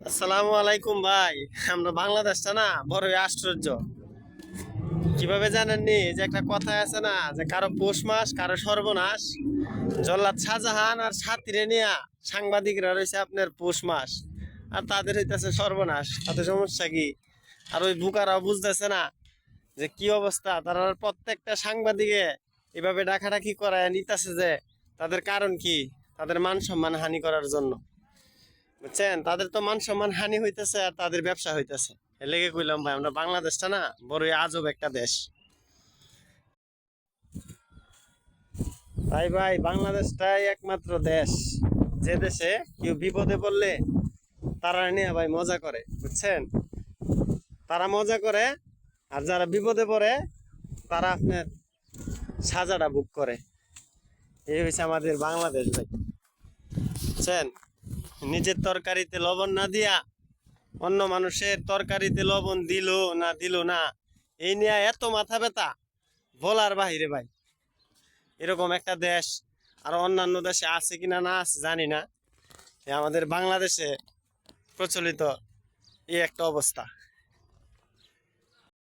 আসসালামু আলাইকুম ভাই। আমরা বাংলাদেশটা না বড়ই আশ্চর্য। কিভাবে জানেননি যে একটা কথা আছে না, যে কারো পৌষ মাস কারো সর্বনাশ। জল্লাদ শাহজাহান আর সাথীরে নিয়া সাংবাদিকরা রয়েছে আপনার পৌষ মাস, আর তাদের হইতেছে সর্বনাশ। তাতে সমস্যা কি? আর ওই বুকারাও বুঝতেছে না যে কি অবস্থা। তারা প্রত্যেকটা সাংবাদিকে এভাবে ডাকাডাকি করায় নিতেছে, যে তাদের কারণ কি? তাদের মান সম্মান হানি করার জন্য। বুঝছেন, তাদের তো মান সম্মান হানি হইতেছে আর তাদের ব্যবসা হইতেছে। এর লেগে কইলাম ভাই, আমরা বাংলাদেশটা না বড়ই আজব একটা দেশ। তাই ভাই, বাংলাদেশটাই একমাত্র দেশ যে দেশে কেউ বিপদে পড়লে তারা নিয়ে ভাই মজা করে। বুঝছেন, তারা মজা করে, আর যারা বিপদে পড়ে তারা আপনার সাজাটা বুক করে। এই হচ্ছে আমাদের বাংলাদেশ ভাই। বুঝছেন, নিজের তরকারিতে লবণ না দিয়া অন্য মানুষের তরকারিতে লবণ দিল না দিল না, এই নিয়ে এত মাথা ব্যথা বলার বাহিরে ভাই। এরকম একটা দেশ আর অন্যান্য দেশে আছে কিনা না আছে জানি না, আমাদের বাংলাদেশে প্রচলিত এই একটা অবস্থা।